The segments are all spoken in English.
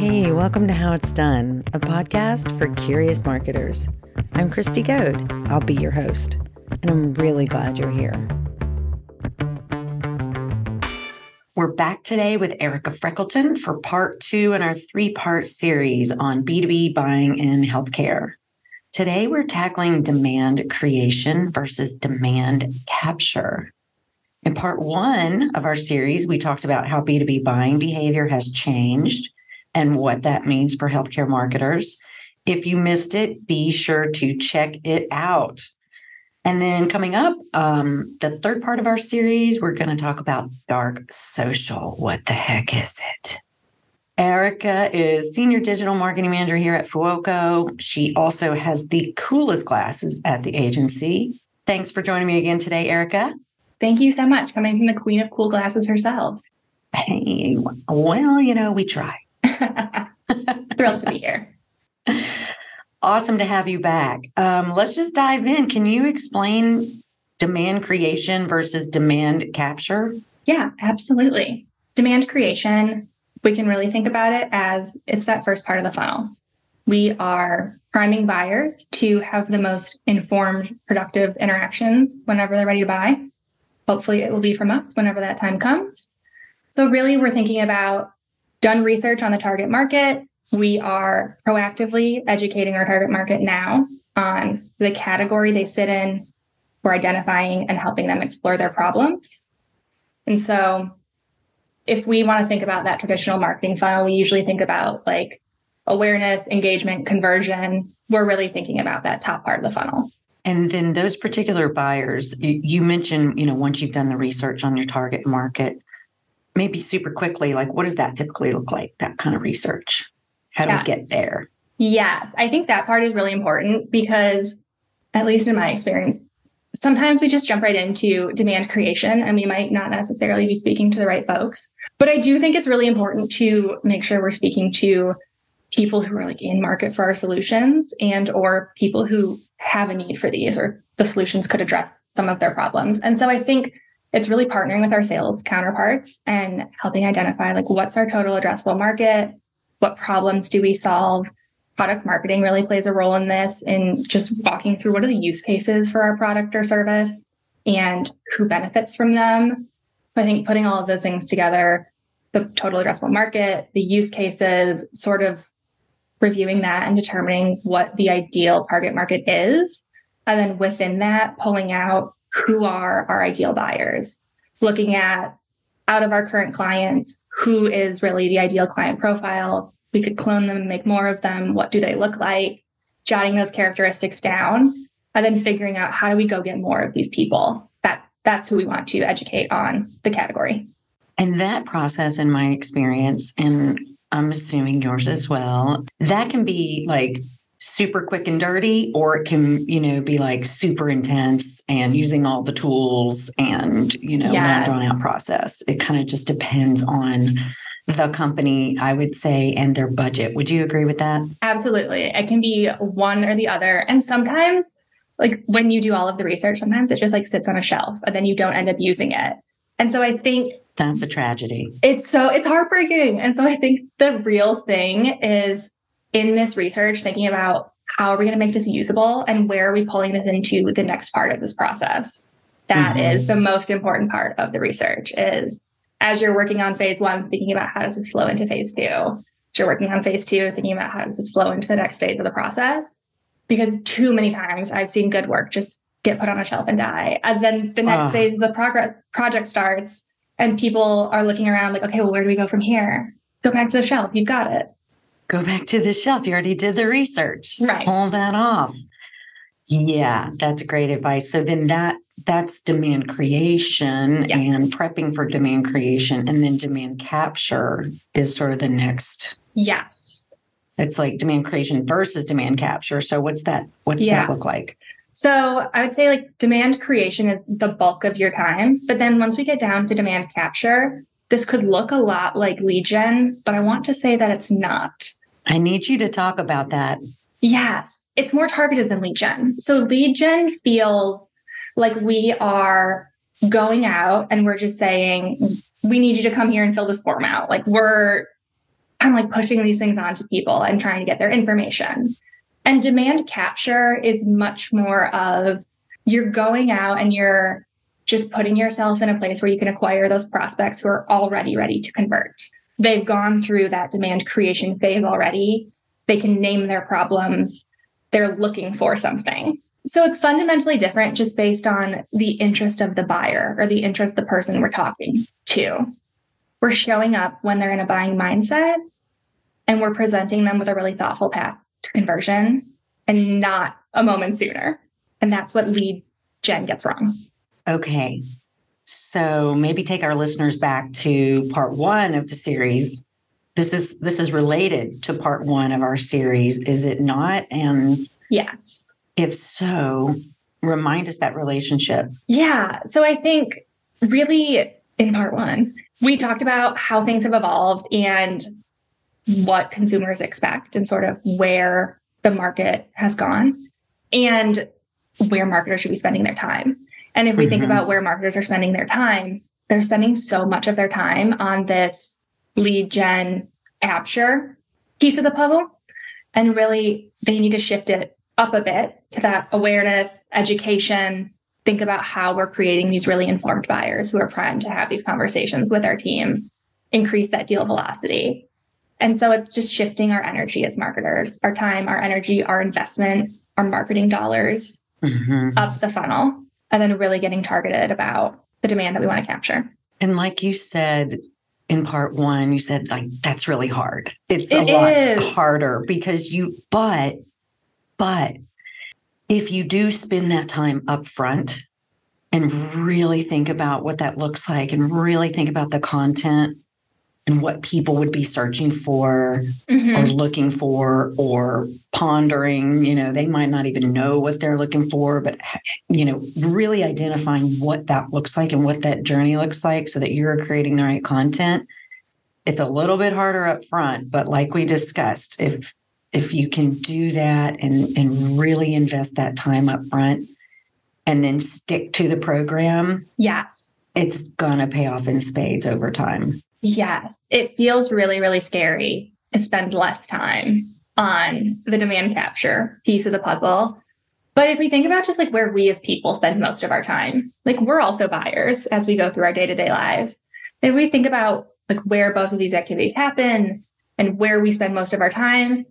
Hey, welcome to How It's Done, a podcast for curious marketers. I'm Kriste Goad. I'll be your host, and I'm really glad you're here. We're back today with Erica Freckelton for part 2 in our 3-part series on B2B buying in healthcare. Today, we're tackling demand creation versus demand capture. In part 1 of our series, we talked about how B2B buying behavior has changed and what that means for healthcare marketers. If you missed it, be sure to check it out. And then coming up, the 3rd part of our series, we're going to talk about dark social. What the heck is it? Erica is Senior Digital Marketing Manager here at Fuoco. She also has the coolest glasses at the agency. Thanks for joining me again today, Erica. Thank you so much. Coming from the queen of cool glasses herself. Hey, well, we try. Thrilled to be here. Awesome to have you back. Let's just dive in. Can you explain demand creation versus demand capture? Yeah, absolutely. Demand creation, we can really think about it as it's that first part of the funnel. We are priming buyers to have the most informed, productive interactions whenever they're ready to buy. Hopefully it will be from us whenever that time comes. So really, we're thinking about done research on the target market. We are proactively educating our target market now on the category they sit in. We're identifying and helping them explore their problems. And so if we want to think about that traditional marketing funnel, we usually think about like awareness, engagement, conversion. We're really thinking about that top part of the funnel. And then those particular buyers, you mentioned, once you've done the research on your target market, maybe super quickly, like what does that typically look like, that kind of research? How do we get there? Yes, I think that part is really important because, at least in my experience, sometimes we just jump right into demand creation and we might not necessarily be speaking to the right folks. But I do think it's really important to make sure we're speaking to people who are like in market for our solutions and or people who have a need for these or the solutions could address some of their problems. And so I think it's really partnering with our sales counterparts and helping identify like what's our total addressable market, what problems do we solve. Product marketing really plays a role in this, in just walking through what are the use cases for our product or service and who benefits from them. So I think putting all of those things together, the total addressable market, the use cases, sort of reviewing that and determining what the ideal target market is. And then within that, pulling out who are our ideal buyers, looking at out of our current clients, who is really the ideal client profile. We could clone them and make more of them. What do they look like? Jotting those characteristics down, and then figuring out how do we go get more of these people. That's who we want to educate on the category. And that process, in my experience, and I'm assuming yours as well, that can be like super quick and dirty, or it can, be like super intense and using all the tools and, long drawn out process. It kind of just depends on the company, I would say, and their budget. Would you agree with that? Absolutely. It can be one or the other. And sometimes, like when you do all of the research, sometimes it just like sits on a shelf and then you don't end up using it. And so I think that's a tragedy. It's heartbreaking. And so I think the real thing is in this research, thinking about how are we going to make this usable and where are we pulling this into the next part of this process? That is the most important part of the research is as you're working on phase 1, thinking about how does this flow into phase 2? As you're working on phase 2, thinking about how does this flow into the next phase of the process? Because too many times I've seen good work just get put on a shelf and die. And then the next phase of the project starts and people are looking around like, okay, well, where do we go from here? Go back to the shelf. You've got it. Go back to the shelf. You already did the research. Right. Pull that off. Yeah, that's great advice. So then that's demand creation and prepping for demand creation. And then demand capture is sort of the next. Yes. It's like demand creation versus demand capture. So what's that look like? So I would say like demand creation is the bulk of your time. But then once we get down to demand capture, this could look a lot like lead gen, but I want to say that it's not. I need you to talk about that. Yes, it's more targeted than lead gen. So lead gen feels like we are going out and we're just saying, we need you to come here and fill this form out. Like we're kind of like pushing these things onto people and trying to get their information. And demand capture is much more of you're going out and you're just putting yourself in a place where you can acquire those prospects who are already ready to convert. They've gone through that demand creation phase already. They can name their problems. They're looking for something. So it's fundamentally different just based on the interest of the buyer or the interest of the person we're talking to. We're showing up when they're in a buying mindset, and we're presenting them with a really thoughtful path to conversion and not a moment sooner. And that's what lead gen gets wrong. Okay. So maybe take our listeners back to part 1 of the series. This is related to part 1 of our series, is it not? And yes. If so, remind us that relationship. Yeah. So I think really in part 1, we talked about how things have evolved and what consumers expect and sort of where the market has gone and where marketers should be spending their time. And if we think about where marketers are spending their time, they're spending so much of their time on this lead gen capture piece of the puzzle. And really, they need to shift it up a bit to that awareness, education, think about how we're creating these really informed buyers who are primed to have these conversations with our team, increase that deal velocity. And so it's just shifting our energy as marketers, our time, our energy, our investment, our marketing dollars up the funnel, and then really getting targeted about the demand that we want to capture. And like you said in part 1, you said like, that's really hard. It's a lot harder because but if you do spend that time up front and really think about what that looks like and really think about the content and what people would be searching for or looking for or pondering, they might not even know what they're looking for, but, really identifying what that looks like and what that journey looks like so that you're creating the right content. It's a little bit harder up front, but like we discussed, if you can do that and really invest that time up front and then stick to the program, yes, it's going to pay off in spades over time. Yes, it feels really, really scary to spend less time on the demand capture piece of the puzzle. But if we think about just like where we as people spend most of our time, like we're also buyers as we go through our day-to-day lives. If we think about like where both of these activities happen and where we spend most of our time,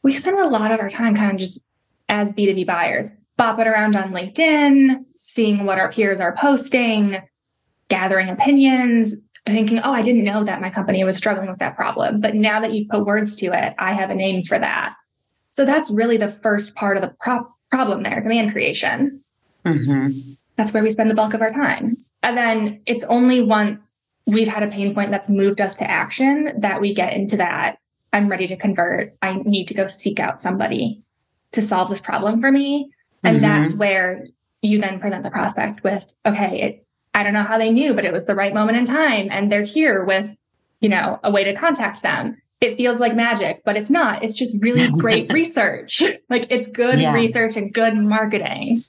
we spend a lot of our time kind of just as B2B buyers, bopping around on LinkedIn, seeing what our peers are posting, gathering opinions, thinking, oh, I didn't know that my company was struggling with that problem. But now that you've put words to it, I have a name for that. So that's really the first part of the problem there, demand creation. That's where we spend the bulk of our time. And then it's only once we've had a pain point that's moved us to action that we get into that, I'm ready to convert. I need to go seek out somebody to solve this problem for me. And that's where you then present the prospect with, okay, I don't know how they knew, but it was the right moment in time. And they're here with, a way to contact them. It feels like magic, but it's not. It's just really great research. Like it's good research and good marketing.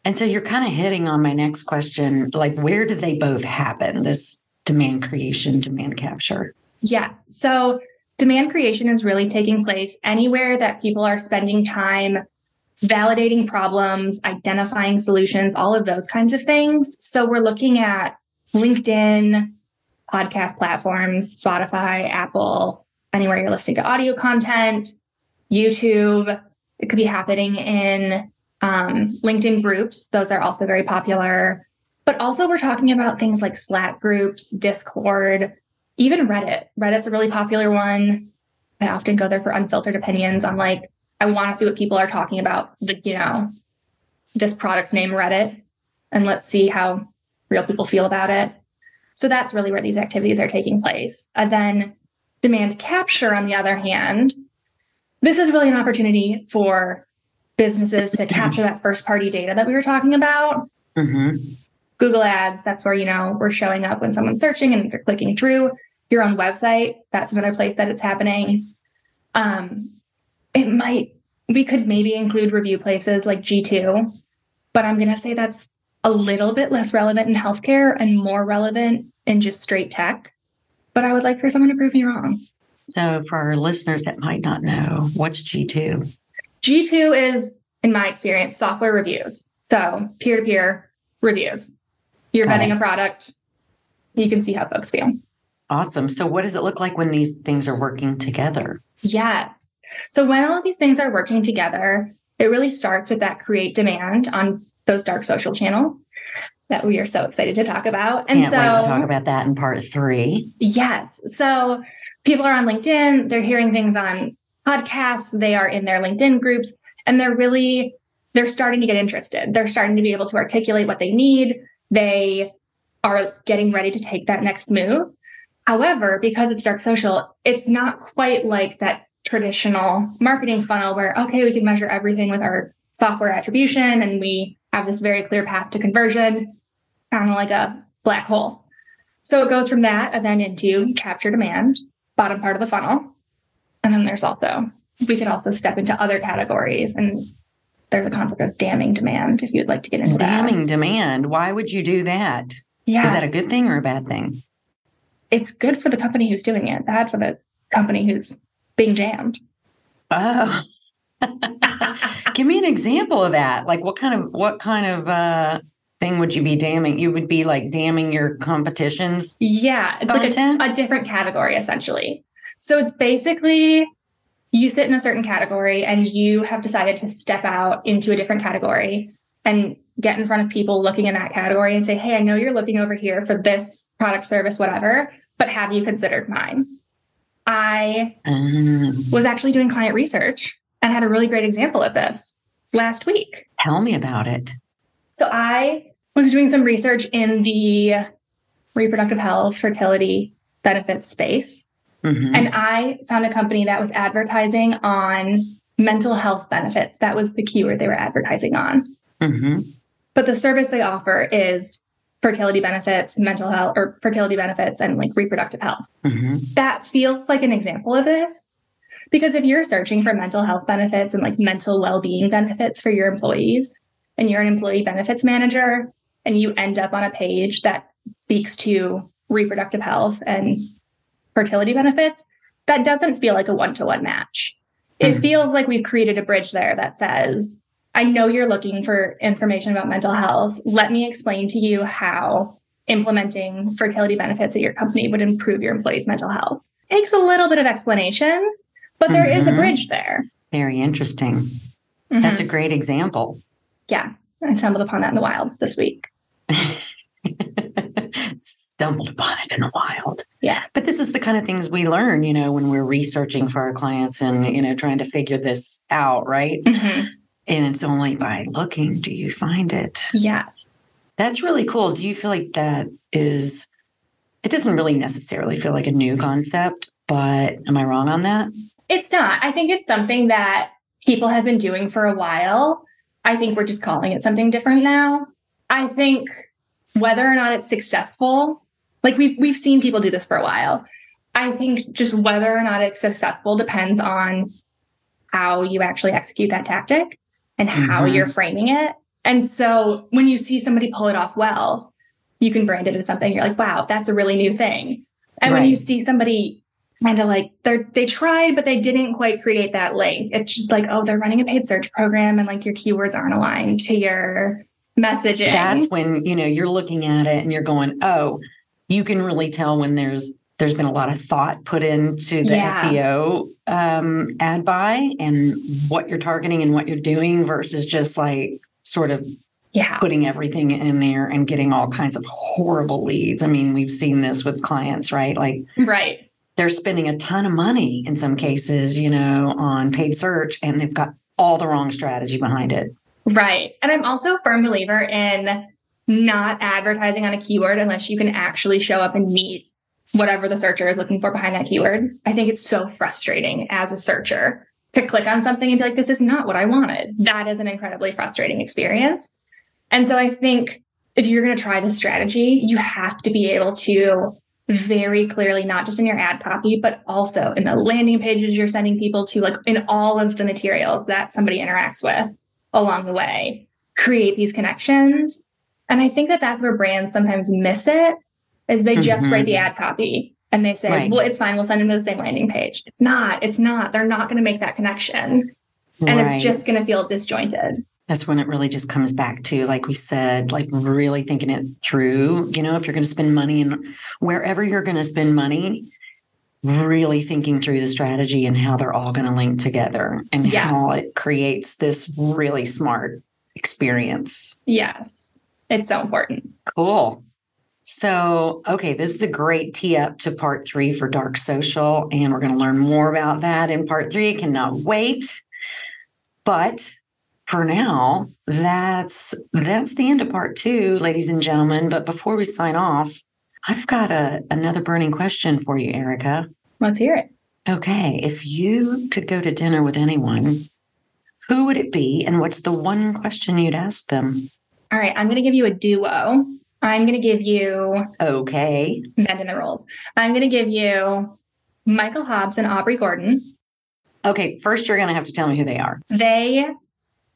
And so you're kind of hitting on my next question, like where do they both happen, this demand creation, demand capture? Yes. So demand creation is really taking place anywhere that people are spending time validating problems, identifying solutions, all of those kinds of things. So we're looking at LinkedIn, podcast platforms, Spotify, Apple, anywhere you're listening to audio content, YouTube. It could be happening in LinkedIn groups. Those are also very popular. But also we're talking about things like Slack groups, Discord, even Reddit. Reddit's a really popular one. I often go there for unfiltered opinions on like, I want to see what people are talking about, this product name Reddit, and let's see how real people feel about it. So that's really where these activities are taking place. And then demand capture, on the other hand, this is really an opportunity for businesses to capture that first party data that we were talking about. Google Ads, that's where, we're showing up when someone's searching and they're clicking through. Your own website, that's another place that it's happening. We could maybe include review places like G2, but I'm going to say that's a little bit less relevant in healthcare and more relevant in just straight tech. But I would like for someone to prove me wrong. So for our listeners that might not know, what's G2? G2 is, in my experience, software reviews. So peer-to-peer reviews. You're vetting a product, you can see how folks feel. Awesome. So what does it look like when these things are working together? Yes. So when all of these things are working together, it really starts with that create demand on those dark social channels that we are so excited to talk about. And Can't wait to talk about that in part 3. Yes. So people are on LinkedIn, they're hearing things on podcasts, they are in their LinkedIn groups, and they're starting to get interested. They're starting to be able to articulate what they need. They are getting ready to take that next move. However, because it's dark social, it's not quite like that traditional marketing funnel where, okay, we can measure everything with our software attribution and we have this very clear path to conversion, kind of like a black hole. So it goes from that and then into capture demand, bottom part of the funnel. And then we could also step into other categories, and there's a concept of damning demand if you'd like to get into that. Damning demand. Why would you do that? Yes. Is that a good thing or a bad thing? It's good for the company who's doing it, bad for the company who's being damned. Oh, give me an example of that. Like what kind of thing would you be damning? You would be like damning your competition's Yeah, it's content? Like a different category, essentially. So it's basically you sit in a certain category and you have decided to step out into a different category and get in front of people looking in that category and say, hey, I know you're looking over here for this product, service, whatever, but have you considered mine? I was actually doing client research and had a really great example of this last week. Tell me about it. So I was doing some research in the reproductive health, fertility benefits space. Mm-hmm. And I found a company that was advertising on mental health benefits. That was the keyword they were advertising on. Mm-hmm. But the service they offer is fertility benefits, mental health, or fertility benefits and like reproductive health. Mm-hmm. That feels like an example of this. Because if you're searching for mental health benefits and like mental well-being benefits for your employees, and you're an employee benefits manager, and you end up on a page that speaks to reproductive health and fertility benefits, that doesn't feel like a one-to-one match. It feels like we've created a bridge there that says, I know you're looking for information about mental health. Let me explain to you how implementing fertility benefits at your company would improve your employees' mental health. It takes a little bit of explanation, but there is a bridge there. Very interesting. Mm-hmm. That's a great example. Yeah, I stumbled upon that in the wild this week. Stumbled upon it in the wild. Yeah. But this is the kind of things we learn, when we're researching for our clients and, trying to figure this out, right? Mm-hmm. And it's only by looking do you find it. Yes. That's really cool. Do you feel like it doesn't really necessarily feel like a new concept, but am I wrong on that? It's not. I think it's something that people have been doing for a while. I think we're just calling it something different now. I think whether or not it's successful, like we've seen people do this for a while. I think just whether or not it's successful depends on how you actually execute that tactic and how you're framing it. And so when you see somebody pull it off well, you can brand it as something. You're like, wow, that's a really new thing. And when you see somebody kind of like they tried, but they didn't quite create that link, it's just like, oh, they're running a paid search program and like your keywords aren't aligned to your messaging. That's when, you're looking at it and you're going, oh, you can really tell when there's been a lot of thought put into the SEO ad buy and what you're targeting and what you're doing versus just like sort of putting everything in there and getting all kinds of horrible leads. I mean, we've seen this with clients, right? Like, right. They're spending a ton of money in some cases, on paid search, and they've got all the wrong strategy behind it. Right. And I'm also a firm believer in not advertising on a keyword unless you can actually show up and meet whatever the searcher is looking for behind that keyword. I think it's so frustrating as a searcher to click on something and be like, this is not what I wanted. That is an incredibly frustrating experience. And so I think if you're going to try this strategy, you have to be able to very clearly, not just in your ad copy, but also in the landing pages you're sending people to, like in all of the materials that somebody interacts with along the way, create these connections. And I think that that's where brands sometimes miss it, is they just write the ad copy And they say, Right. well, it's fine. We'll send them to the same landing page. It's not. They're not going to make that connection. And Right. it's just going to feel disjointed. That's when it really just comes back to, like we said, like really thinking it through. If you're going to spend money and wherever you're going to spend money, really thinking through the strategy and how they're all going to link together and how it creates this really smart experience. Yes. It's so important. Cool. So, okay, this is a great tee up to part 3 for Dark Social, and we're going to learn more about that in part 3. I cannot wait. But for now, that's the end of part 2, ladies and gentlemen. But before we sign off, I've got another burning question for you, Erica. Let's hear it. Okay, if you could go to dinner with anyone, who would it be, and what's the one question you'd ask them? All right, I'm going to give you a duo. I'm going to give you... Okay. Bending the rules. I'm going to give you Michael Hobbs and Aubrey Gordon. Okay, first you're going to have to tell me who they are. They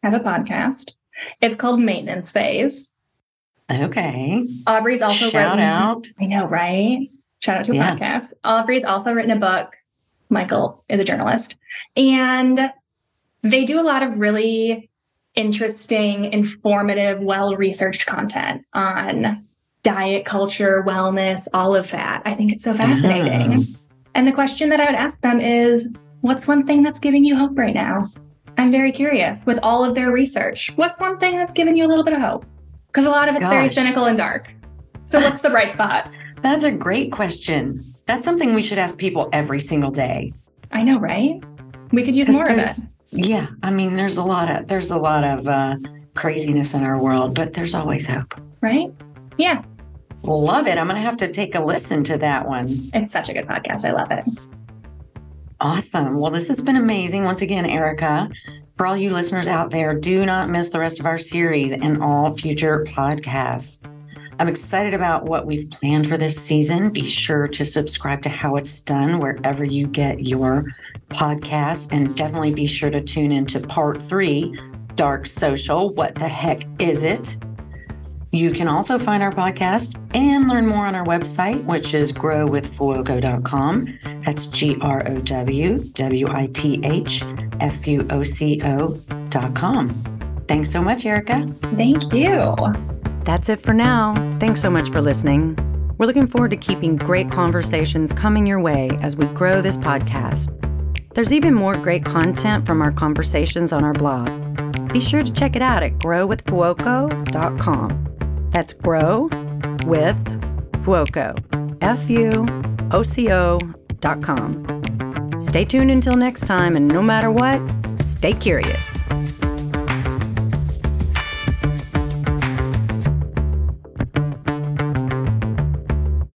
have a podcast. It's called Maintenance Phase. Okay. Aubrey's also Shout out. I know, right? Shout out to a podcast. Aubrey's also written a book. Michael is a journalist. And they do a lot of really interesting, informative, well-researched content on diet culture, wellness, all of that. I think it's so fascinating. And the question that I would ask them is, what's one thing that's giving you hope right now? I'm very curious with all of their research. What's one thing that's giving you a little bit of hope? Because a lot of it's very cynical and dark. So what's the bright spot? That's a great question. That's something we should ask people every single day. I know, right? We could use more of it. Yeah. I mean, there's a lot of craziness in our world, but there's always hope. Right? Yeah. Love it. I'm going to have to take a listen to that one. It's such a good podcast. I love it. Awesome. Well, this has been amazing. Once again, Erica, for all you listeners out there, do not miss the rest of our series and all future podcasts. I'm excited about what we've planned for this season. Be sure to subscribe to How It's Done wherever you get your podcasts, and definitely be sure to tune into part 3, Dark Social. What the heck is it? You can also find our podcast and learn more on our website, which is growwithfuoco.com. That's growwithfuoco.com. Thanks so much, Erica. Thank you. That's it for now. Thanks so much for listening. We're looking forward to keeping great conversations coming your way as we grow this podcast. There's even more great content from our conversations on our blog. Be sure to check it out at growwithfuoco.com. That's grow with fuoco, fuoco.com. Stay tuned until next time, and no matter what, stay curious.